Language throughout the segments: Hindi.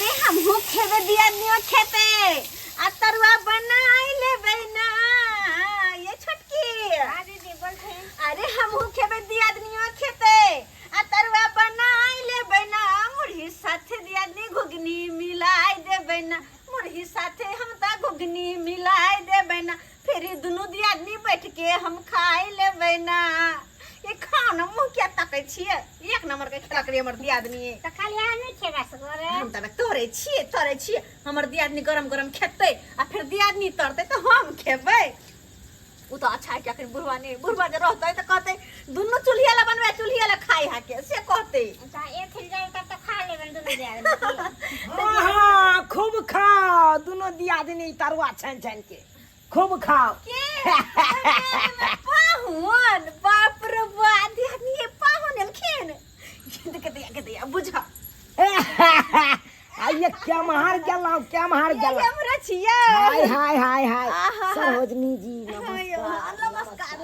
अरे हमहू खेबे दिया नियो खेते आ तरुआ बनाई लेबे ना ये छोटकी। हां दीदी बोलते। अरे हमहू खेबे दिया नियो खेते आ तरुआ बनाई लेबे ना मुरही साथे दिया नी घुगनी मिलाई देबे ना मुरही साथे हम ता घुगनी मिलाई देबे ना फिर दुनु दिया नी बैठ के हम खाई लेबे ना। ये खाना मुंह क्या ताकै छिए एक नंबर के खेला करे हमर दियादनी त खाली आने खेबा सगरे हम तबे तोरे छिए हमर दियादनी गरम गरम खेतै आ फिर दियादनी तरतै त हम खेबै। उ त अच्छा है क्या कर बुढ़वा जे रहतै त कहतै दुनु चूल्हिया ला बनबै चूल्हिया ला खाई हाके से कहतै। त एथिन जाय त खा लेबन दुनु दियादनी। हां खूब खाओ दुनु दियादनी तरुआ छन छन के खूब खाओ। के पाहुन बाप रे बा दियादनी ये पाहुन एलखिन के दे बुझा आइए क्या मार गेला ये हमरा छियै। हाय हाय हाय हाय आहा। सरोजनी जी नमस्कार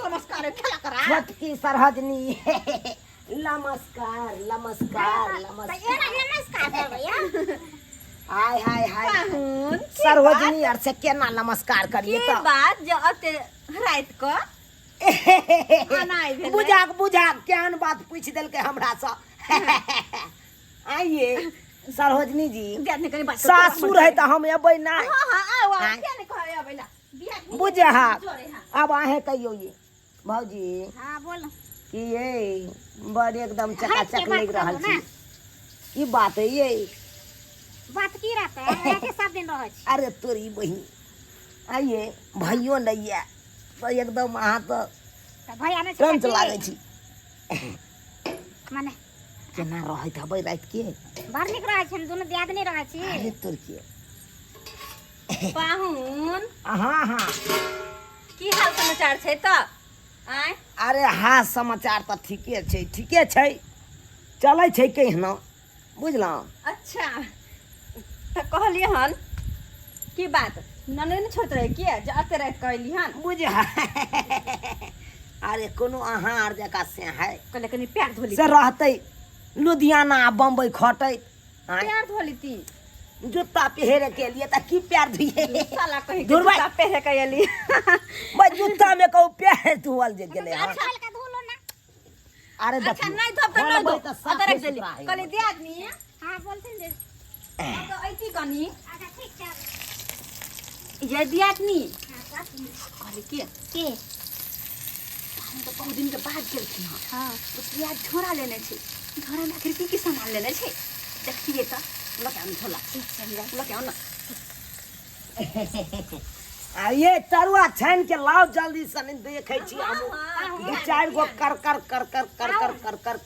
नमस्कार खेला करा छोटकी सरोजनी नमस्कार त एरा नमस्कार करबैया। हाय हाय हाय पाहुन सरोजनी और से केना नमस्कार करिए के तो बात जो अते रात को खाना आइ भेलै बुझाक केहन बात पूछ देलकै हमरा से। आइए सरोजनी जी दियादनी कनी बात सासुर है तो हम अबै ना हां आओ क्या नहीं कहै अबैला दियादनी बुझा जोरे हां अब आहे कहियो ये भौजी हां बोल। कि ये बड़ एकदम चकाचक के बात लग रहल करू छी ई बात है ये बात की रहते है एके सब दिन रहै छी। अरे तोरी बहिन आइए भाइयो नहीं है तो एकदम अहाँ तो त भैया ने तुरंत लागे छी माने केना रहत हबै रात के बड़ निक रहै छी दुनु दियादनी रहै छी। अरे तोर के पाहुन हाँ हाँ की हाल समाचार छै त आय अरे हाँ समाचार तो ठीके छै चलै छै केहनो बुझलौं। अच्छा त कहलिए हन की बात नने ने छोट रहे के जे अते रात कहली हन बुझा अरे कोनो अहाँ आर जका से है कहले कनी पैर धोली से रहतै लुधियाना बम्बई खटै पैर धोली ती जूता पहरे के लिए त की पैर धुए साला कहीं के दुर्बा- जूता पहरे के एली बस जूता में कहू पैर धुअल जे गेले हन। अच्छा हल्का धोलो ना। अरे अच्छा नहीं धोब त नहीं धोब अते रख देली कहले दियादनी हां बोलथिन जे तो ऐती कनी अच्छा ठीक छै। ये दियादनी हां काटी कहले के के हम तो बहुत दिन के बाद गेलखिन हन हां उस दियाद झोरा लेने छै झोरा में आखिर की सामान लेने छै देखिए त लके हम झोला लके आउ न आ ये तरुआ छान के लाओ जल्दी से देखे छी हम दू चार गो कर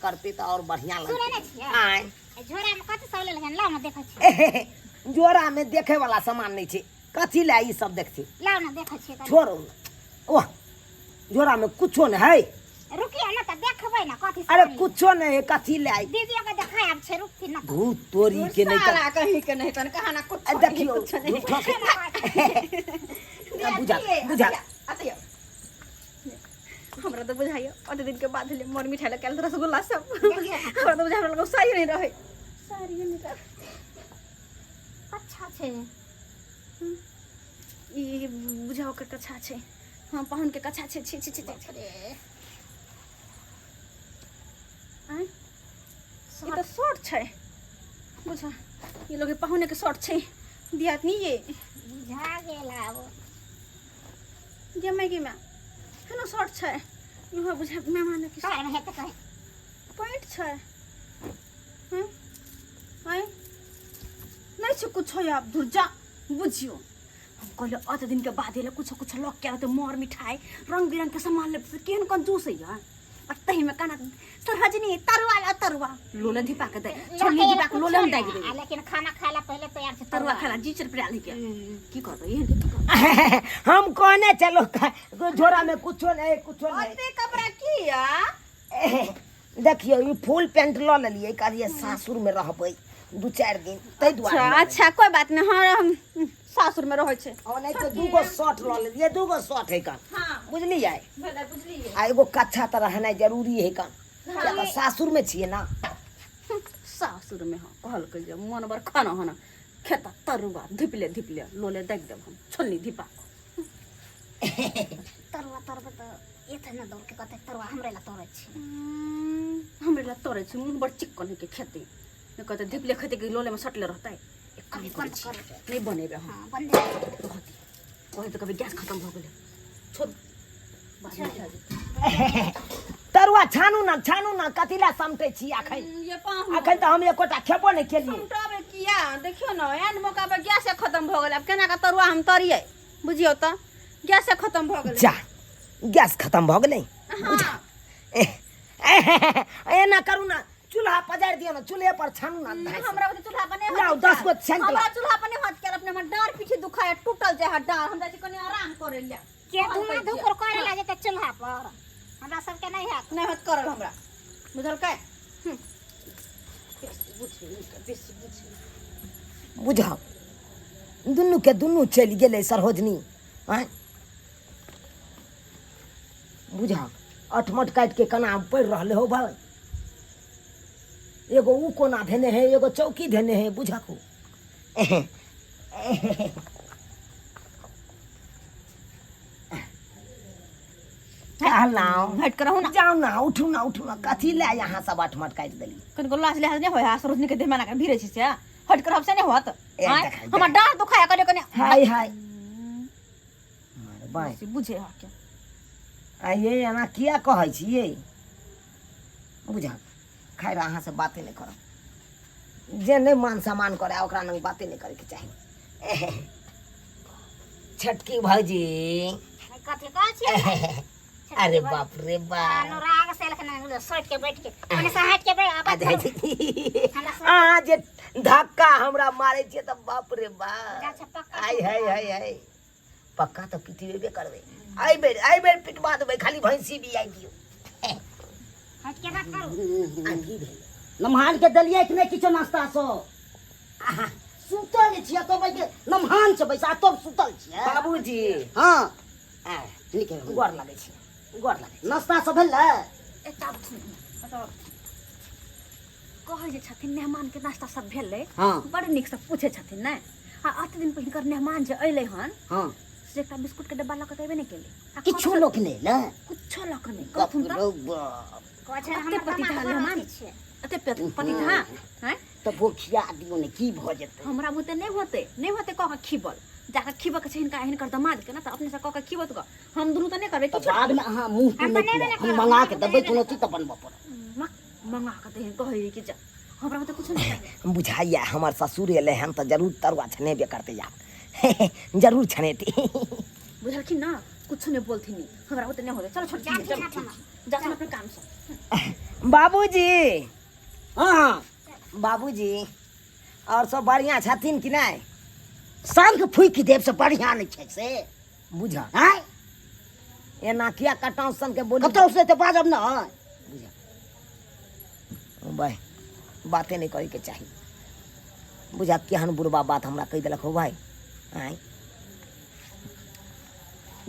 करते तो और बढ़िया सुनै लगते नै छियै आय झोरा में कथि सब लेलखन लाउ ना देखै छी। जोरा में देखे वाला सामान नहीं छे कथी ले ई सब देखती लाउ ना देखै छी। छोड़ो ओह जोरा में कुछो नहीं है। रुकिए ना त देखबै ना कथि सब। अरे कुछो नहीं है कथी ले आई दीदी के देखाय आब छै रुकथि ना। भूत तोरी के नहीं साला कहीं के नहीं तन कहाना कुछ देखियो झूठो के बुझा आते हमरा तो बुझाइयो अते दिन के बाद ले मोर मिठाई लगे रसगुल्ला सब हमरा तो बुझा हमरा लगे सारी नहीं रहे सारी नहीं रहे अच्छा छे ई बुझाओ के कच्छा छे हां पाहुन के कच्छा छे छी रे आय ये तो शॉर्ट छे बुझा ये लोग पाहुने के शॉर्ट छे दियादनी ये बुझा गेल आब जे मैगी में हेनो शॉर्ट छे इहो बुझा मेहमान के काय में हेते कहि पॉइंट छे आय नहीं छ कुछ आप दुर्जा बुझियो हम कहले अत दिन के बाद ले कुछ लग के तो मोर मिठाई रंग बिरंग के सामान ले केहन कंजूस है यार और तही में काना सरहजनी तरुआ लोलन धिपा के दे छोली धिपा के लोलन दे दे लेकिन खाना खाला पहले तैयार छै तरुआ खाला जीचर पे आली के की करबे एहन के हम कहने चलो झोरा में कुछो नहीं अते कपड़ा किया देखियो ये फुल पैंट ल लेलिए कहलिए सासुर में रहबै 2-4 दिन तै दुआरे अच्छा कोई बात नहीं हां हम सासुर में रहै छै और नहीं तो 2 गो शर्ट ल लेलिए 2 गो शर्ट है का हां बुझलिए बुझलिए आ एगो कच्छा त रहनाइ जरूरी है का क्या तो सासुर में छिए ना सासुर में हाँ कहल के जे मन बर खाना होना खेता तरुआ धिपले लोले देख देब हम छोलनी धिपा तरुआ तरबे तो एथे न दौड़ के कहते तरुआ हमरे ला तोड़े छी हमरे ला तोड़े छी मुंह बड़ चिक्कन के खेती ने कहते धिपले खेते के लोले में सटले रहता है एक काम करे छी नहीं बनेबे हम हां बंदे रहती ओहे तो कभी गैस खत्म हो गेले छोड़ बाद में खा जेतै तरुआ छानू ना कथिला समटे छी अखन ये पाहु अखन तो हम एकोटा खेबो नहीं केलिए समटाबे किया देखियो न एन मौका पे गैस खत्म हो गेल अब केना का तरुआ हम तरिए बुझियो त गैस खत्म हो गेल जा गैस खत्म भ गेलै हां एना करू ना चूल्हा पजाड़ दियो ना चूल्हे पर छानू ना हमरा बते चूल्हा पर नहीं लाओ 10 गो छान हमरा चूल्हा पर नहीं हाथ कर अपने में डार पीछे दुखाए टूटल जाय है डार हमरा कने आराम करे ले के धुआं धुकर करे ला जेते चूल्हा पर हमरा सब के नहीं हाथ नहीं हाथ करल हमरा बुझल के बुझाओ दुनू के दुनू चलि गेलै सरोजनी हैं बुझाओ अठमट काट के कना पड़ रहले हो भाई एगो ऊ कोना धेने है एगो चौकी धेने है बुझाको लाओ हट करहु ना जाओ ना उठू ना कथी ले यहाँ सब अठमट काट देली कनको लाज ले नहीं होय सरोजनी के देह में ना भीरे छी से हट कर हमसे नहीं होत देखा, हमरा डार दुखाया करे कने हाय मारे बाय बुझे हा क्या आ ये एना किया कहै छी ये बुझा खैर अहाँ से बातें नहीं करब जे नहीं मान सम्मान करे ओकरा नहीं बातें नहीं करे के चाहिए छटकी भौजी कथि कहै छी अरे बाप रे बाप अनुराग से लखन सोच के बैठ के ओने से हट के बैठ आ जे धक्का हमरा मारे छिए त बाप रे बाप अच्छा पक्का हाय पक्का तो पिटबे करबे आई बेर पिटवा देबै खाली भैंसी भी आई दियो हट के बात करू नमहान के दलिया कि नहीं किछो नाश्ता सो सुतल छियै तो भाई नमहान से बैसा तो सुतल छियै बाबूजी हां आ ठीक है गोर लागै छी नाश्ता सब भेल एता कहै जे छथिन मेहमान के नाश्ता सब भेलै हां बड़ नीक से पूछे छथिन नै आ 8 दिन पहिनकर मेहमान जे अइलै हन हां से एकटा बिस्कुट के डब्बा लक एबे नहीं केले किछो लोक नहीं ले कुछो लक नहीं कथुन त कहै अते पति था मेहमान अते पति था हैं तो भूखिया दियो ने की भ जेतै हमरा बुते नहीं होते कह के खिबल जाके खिब के छै हिनकर दमाद के ना त अपने से कह के खिबत ग हम दुनु त नहीं करबे तो बाद में हां मुंह पे नहीं हम मंगा के दबै कोनो चीज त बनबो पर मंगा के दे कहै कि जा हमरा बुते कुछ नहीं बुझाइया हमर ससुर एले हन त जरूर तरुआ छनेबे करते जा जरूर छनेती बुझलखिन ना कुछ नहीं बोलथिन हमरा बुते नहीं होते चलो छोड़ जा अपने काम से बाबूजी हां बाबूजी और सब बढ़िया छथिन कि नहीं सांग फुई देव से बढ़िया नहीं छै से बुझा हां एना किया कटाउ सन के बोली कतौ से त बाजब ना बुझा भाई बातें नहीं करे के चाहिए बुझा केहन बुरबा बात हमरा कह देलक हो भाई आई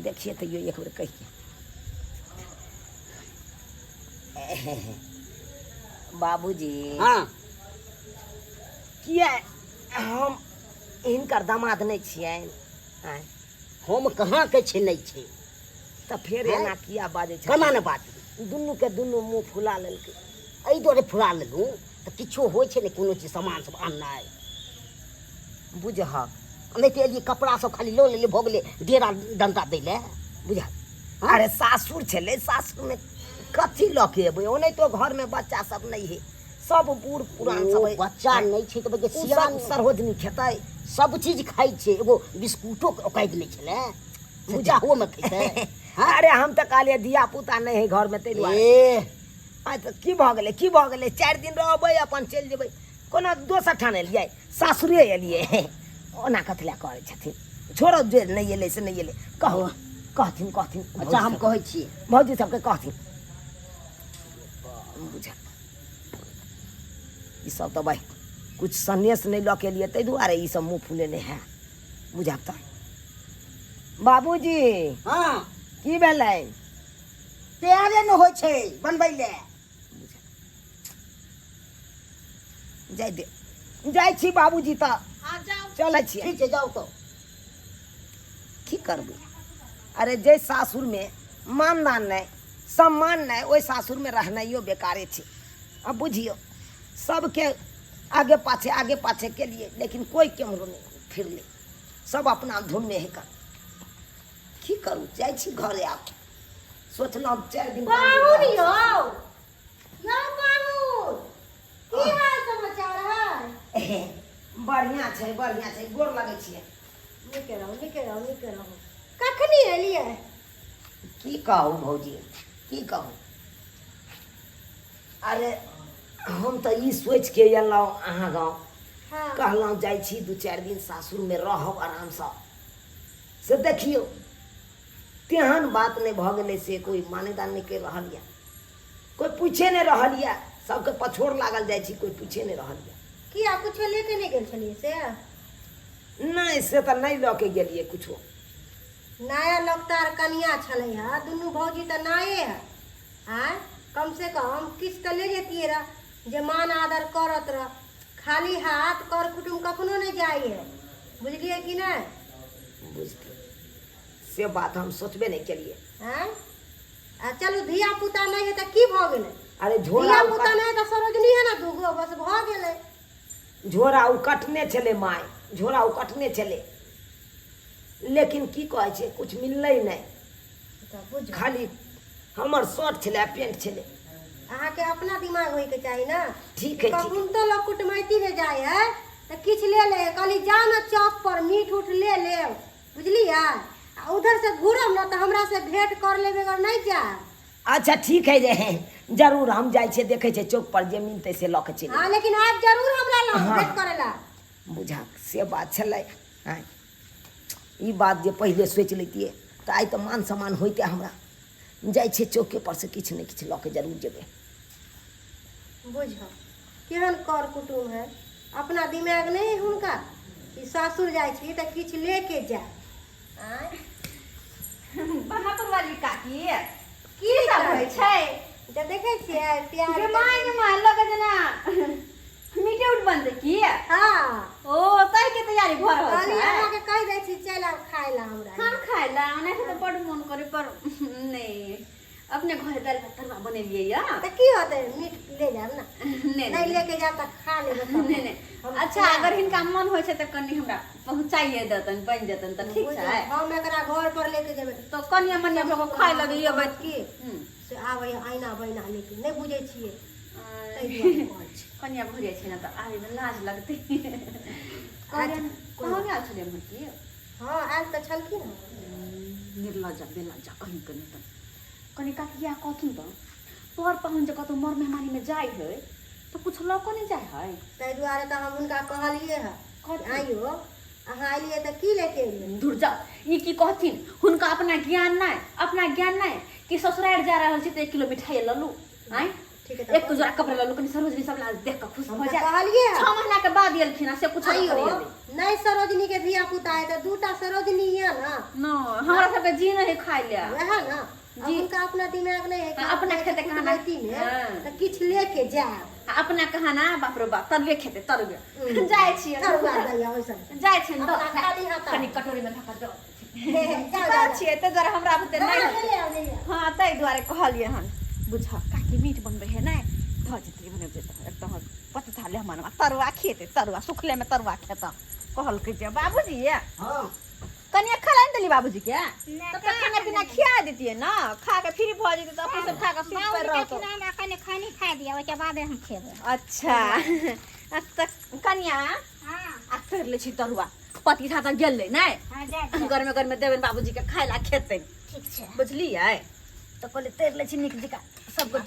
देखिए तो ये एक बेर कहिए बाबूजी हां किया हम इनकर दामाद नहीं छियै आय हम कहाँ के छै नहीं छै त फिर एना किया बाजे छै केना ने बात दुनू के दुनू मुंह फुला लेलकै एहि दुआरे फुला लेलू तो किछो होइ छै ने कोनो चीज सामान सब आननाइ बुझह नहीं तो एलिए कपड़ा सब खाली लो ले भो गेले डेरा डंटा दै ले बुझा अरे सासुर छले सासुर में कथी लके एबै ओने तो घर में बच्चा सब नहीं है सब बूढ़ पुरान सब है बच्चा नहीं छै तो बगे सियान सरहोजनी खेतै सब चीज खाई छै एगो बिस्कुटो काट ले छले बुझा हो में खैते अरे हम तो कहलिए धिया पुता नहीं है घर में तै ए आ तो की भ गेलै 4 दिन रहबै अपन चलि जेबै कोनो दोसर ठाने लियै सासुरे एलियै ओना कथला करै छथिन छोड़ो जे नहीं एलै से नहीं एलै कहो कहथिन अच्छा हम कहै छी भौजी सबके कहथिन बुझा ई सब तो भाई कुछ सन्यास नहीं लऽ के लिए तै दुआरे ई सब मुंह फूले नहीं है बुझा त बाबूजी हां की भेलै तैयारे न होइ छै बनबै ले जाय दे जाइ छी बाबूजी तऽ आ जाओ चलै छियै ठीक छै जाओ तो की करबै अरे जे सासुर में मानदान नहीं सम्मान नहीं ओहि सासुर में रहनाइयो बेकारे छै अब बुझियो सबके आगे पाछे के लिए लेकिन कोई केम्हरो नहीं फिरले सब अपना धुन में है कर की करू जाइ छी घरे आब सोचलहुँ 4 दिन बाहुन यौ बाहुन की हाल समाचार है बढ़िया छै गोर लगै छियै नीके रहू कखनी एलियै की कहू भौजी की कहू अरे हम तऽ ई सोचि के एलहुँ अहाँ गाँव हाँ कहलहुँ जाइ छी 2-4 दिन सासुर में रहब आरामसँ से देखियौ तेहन बात नहीं भऽ गेलै से कोई मानेदान नहीं कर रहल यऽ कोई पूछे नहीं रहल यऽ सबके पछोड़ लागल जाइ छी कोई पूछे नहीं रहल यऽ किया कुछो लेके नहीं गेल छलियै से नहीं से तऽ नहीं लऽ के गेलियै कुछो नया लगतार कनिया छलै है दुनू भौजी तऽ नाये है आय कम से कम किछ तऽ ले जेतियै रह जे मान आदर करत रह खाली हाथ कर कुटुम कखनो नहीं जाई है बुझलियै कि नहीं बुझलियै से बात हम सोचबे नहीं केलियै आय आ चलू धिया पुता नहीं है तऽ की भऽ गेलै अरे धिया पुता नहीं तऽ सरोजनी है ना दूगो बस भऽ गेलै झोरा उ कटने छलै माय झोरा उ कटने छलै लेकिन की कहै छै कुछ मिललै नहीं तऽ बुझ खाली हमर शर्ट छलै पेंट छलै अहाँके अपना दिमाग होइके चाही ना ठीक है ठीक कखन तो लोग कुटमैती में जाए है तो किछ ले ले कहली जा ना चौक पर मीट उठ ले ले बुझलियै आ उधर से घूरम ना तो हमरा से भेंट कर लेबे अगर नहीं जा अच्छा ठीक है जे जरूर हम जाइ छियै देखै छियै चौक पर जे मिलतै से लऽ के चलि हाँ लेकिन आप जरूर हमरा लग हाँ। भेंट करेला बुझा से बात छलै आँय ई बात जे पहिले सोचि लैतियै तऽ आइ तऽ मान सम्मान होइते हमरा जाइ छियै चौके पर से किछु ने किछु लऽ के जरूर जेबै बुझ केहन कर कुटुम है अपना दिमाग नहीं है हुनका कि सासुर जाइ छी तऽ किछ लेके जाए आय बहापुर वाली काकी की सब होइ छै जे देखै छियै प्यार गे माय गे माय लगे जेना मीटे उठ बनतै की हाँ ओ तै के तैयारी भऽ रहल कहली छै अहाँके कहि दै छी चलि आब खाय ला हमरा हम खाय ला ओना से तो बड़ मन करे पर नहीं अपने घरे दाल भात तरुआ बनेलियै या तऽ की होतै मीट ले जाब ना नहीं नहीं लेके जाब तऽ खा लेबै सब। नहीं अच्छा अगर हिनका मन होइ छै तऽ कनी हमरा पहुंचाइए देतन बन जेतन तऽ ठीक छै हम एकरा घर पर लेके जेबै तो कनिया मनिया भगो खाय लगे ये बात की हम्म। से आबै आईना बैना लेके नहीं बुझै छियै तै दुआरे कहै छी। कनिया भुजे छै ना तऽ आबै में लाज लगतै कहाँ गेल छलै हमर की हाँ आयल तऽ छलखिन निर्लज्जा बेलज्जा कहीं कहीं त कनी काकिया कहथुन त पर पहुँच जे कतौ मर मेहमानी में जाय है तो कुछ लौको नहीं जाय है ताहि दुआरे तऽ हम हुनका कहलियै है कथी? आइयो अहाँ एलियै तऽ की लेके एलियै दूर जा ई की कहथिन हुनका अपना ज्ञान नहीं कि ससुराल जा रहल छी त 1 किलो मिठाई ललू आय ठीक है एक जोड़ा कपड़ा ललू कनी सरोजनी सब ला देख के खुश हम हो तऽ जा कहलियै है 6 महीना के बाद एलखिन से कुछ आइयो नहीं नहीं सरोजनी के धिया पुता है तऽ दूटा सरोजनी है ना न हमरा सब के जी नहीं खाय ले वह ना जी। उनका अपना दिमाग नहीं है कि हाँ, अपना खेते कुटुमैती खाना। में हाँ। तो किछ लेके जाए अपना कहना बाप रे बाप तरुए खेते तरुए जाय छी तरुआ दैया ओइसन जाय छी अपना खाली हाथ कनी कटोरी में धक्का दो जा बात छियै ते दुआरे हमरा बुते नहीं ले ले हाँ तै दुआरे कहलियै हन बुझ काकी मीट बनबै है नै भ जेतै बने जेतै एकदम पति थाले हमन तरुआ खेते तरुआ सुखले में तरुआ खेता कहल के जे बाबूजी हाँ कनिया खला न देली बाबूजी के तब तक खाना पीना खिया देतिए ना खा के फ्री भ जेतै त अपन सब खा के सीट पर रहतो कने खानी खा दिया ओके बाद हम खेबै अच्छा तक कनिया हां आ कर ले छी तरुआ पति था त गेलै नै हां जा घर में देबन बाबूजी के खाय ला खेतै ठीक छै बुझलियै तो कहले तेर ले छी निक जिका सब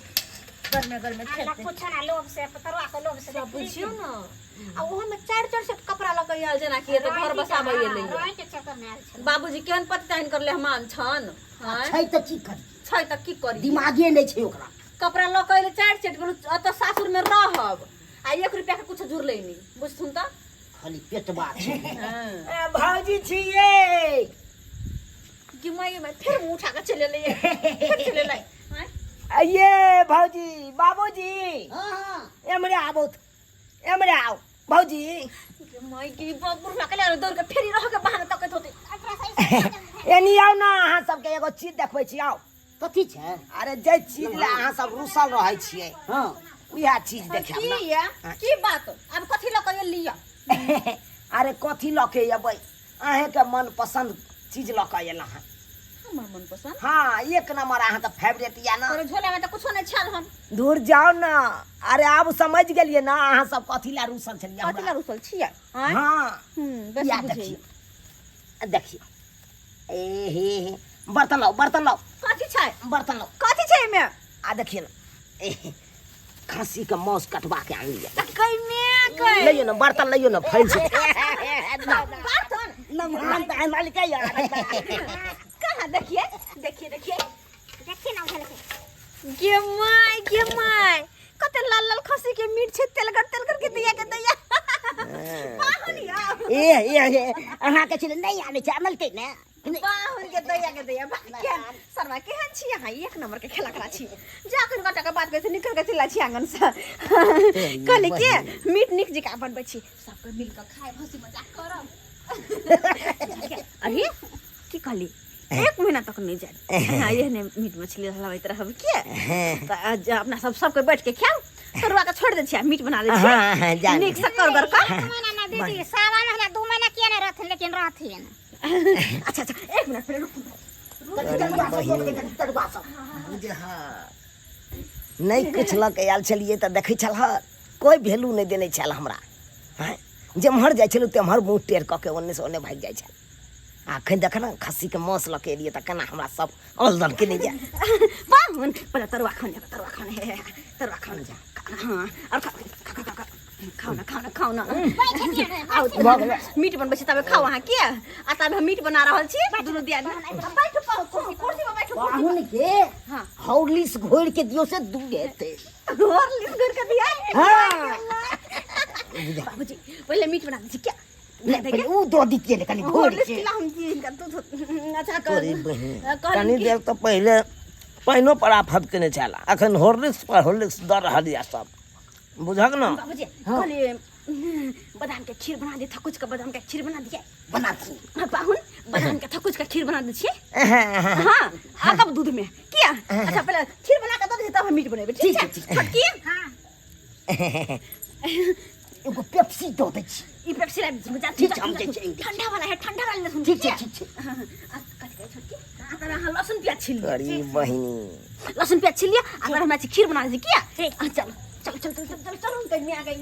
घर में खेतै कुछ ना लोभ से तरुआ के लोभ से सब बुझियो न आ ओहो में 4 सेट कपड़ा लक आयल जेना कि एते घर बसाबै एलै रोय के चक्कर में आयल छै बाबूजी केहन पति ताइन करले हमान छन हैं छै तऽ की करी छै त की करी दिमागे नहीं छै ओकरा कपड़ा लक आइले 4 सेट बोलू अत सासुर में रहब आ 1 रुपया के कुछ जुरलै नहीं बुझथुन त खाली पेटवा छै हां भौजी छियै गिमाई में फिर मुंह उठा के चले ले फिर चले ले हैं ये भौजी बाबूजी हाँ हाँ एमरे आबो एमरे आओ भौजी मैं की बुढ़ में अकेले दौड़ के फेरी रह के बहाना तकत होते एनी आओ ना अहाँ सबके एगो चीज देखबै छी आओ कथी छै अरे जे चीज ला अहाँ सब रुसल रहै छियै हाँ उएह चीज देखाब की ना या की बात अब कथी ल के लिया अरे कथी लऽ के अबै अहेंके मन पसंद चीज लऽ के अयलहुँ हँ हमर मन पसंद हाँ एक नंबर अहाँके फेवरेट या ना तोरे झोला में त कुछो नहीं छल हम दूर जाओ ना अरे आब समझ गेलियै ना अहाँ सब कथी ला रुसल छलियै कथी हमरा? ला रुसल छियै हां हाँ बस या बुझे देखिए देखिए ए हे बर्तन लाओ कथी छै बर्तन लाओ कथी छै में आ देखिए ना ए खस्सी के मांस कटवा के आनी है त कई में कई लइयो ना बर्तन लइयो ना फैल छै बर्तन नमहान त मालिक यार कहां देखिए देखिए ना के माय कते लाल लाल खस्सी के मीट छै तेलगर के दिया बाहुन या ए अहाँ के छले नहीं आने छै अमल के ने बाहुन के दैया सरवा केहन छी अहाँ एक नंबर के खेला करा छी जाकर गटा के बात करे निकल के चला छी आंगन से कहले के मीट निक जिका बनबै छी सबके मिल के खाए हंसी मजाक करब अरे की कहली एक महीना तक नहीं जाए हाँ ये ने मीट मछली हलवाइत रहब के तो आज अपना सबके बैठ के खाओ तरुआ के छोड़ दे छी मीट बना दे छी निक से कर का महीना ना दीदी सावन हला 2 महीना किया नहीं रहथिन लेकिन रहथिन अच्छा एक मिनट पहले रुक नहीं किछु लऽ के आयल छलियै तऽ देखै छलह कोई वैल्यू नहीं देने छल हमरा हैं जेम्हर जाइ छलहुँ तेम्हर मुँह टेढ़ कऽ के ओन्ने से ओन्ने भागि जाइ छल आ अखन देख ना खस्सी के मांस लऽ के एलियै तऽ केना हमरा सब अलदन के नहीं जाय बाहुन पहले तरुआ खाने जा हाँ और खाओ ना मीट बनबै छी तबे खाओ अहाँ के आ तबे हम मीट बना रहल छी दुनू दिया बैठो कुर्सी पे बैठो बाहुन के हाँ हॉर्लिक्स घोर के दियो से दूर हेते और लिस कर के दिया हाँ बाबूजी पहले मीट बना दीजिए क्या पहले ऊ दो दी के कनी घोर लिस के खिला हम जी दूध अच्छा कर कनी देर तऽ पहिले पानिओ पर आफत केने छल अखन हॉर्लिक्स दऽ रहल यऽ सब बुझक न बाबूजी कहले बादाम के खीर बना दे थकुच के बादाम के खीर बना दिए बना दी बाहुन बादाम के थकुच के खीर बना दे छिए हाँ आ कब दूध में किया अच्छा पहले खीर बना के दे तब हम मीट बनेबे ठीक है छोटकी हां एगो पेप्सी दो दे छी ई पेप्सी ला मजा ठीक हम दे छी ठंडा वाला है ठंडा वाला सुन ठीक छै कट छोटकी अगर हम लहसुन प्याज छील अरे बहिनी लहसुन प्याज छील लिया अगर हम खीर बना दे किया चलो कहीं आ गई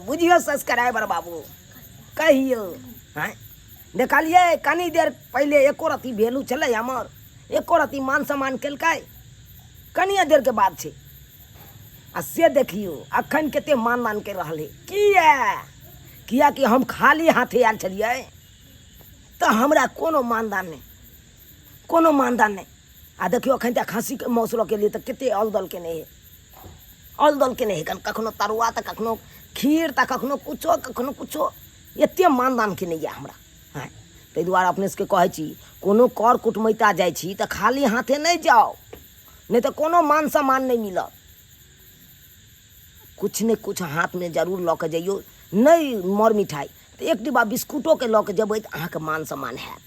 बुझियो सब्सक्राइबर बाबू कहियो हैं देखलिए कनी देर पहले एको रती वैल्यू चले हमर एको रती मान सम्मान केलकै कनिए देर के बाद छै आ से देखियो अखन कते मान के रहले किया कि हम खाली हाथे आयल छलियै तऽ हमरा कोनो मानदान नहीं आ देखियो अखन तक खस्सी के मौस के लिए तऽ कते अलदल के नहीं कखनो तरुआ तऽ कखनो खीर तऽ कखनो कुछो एते मानदान के नहीं हमरा हाँ ताहि दुआरे अपने सबके कहै छी कोनो कर कुटमैता जाइ छी तऽ खाली हाथे नहीं जाओ नहीं तो कोनो मान सम्मान नहीं मिलत कुछ ने कुछ हाथ में जरूर लऽ के जइयो नहीं मर मिठाई तो एक डिब्बा बिस्कुटो के लऽ के जेबै तऽ अहाँके मान सम्मान हैत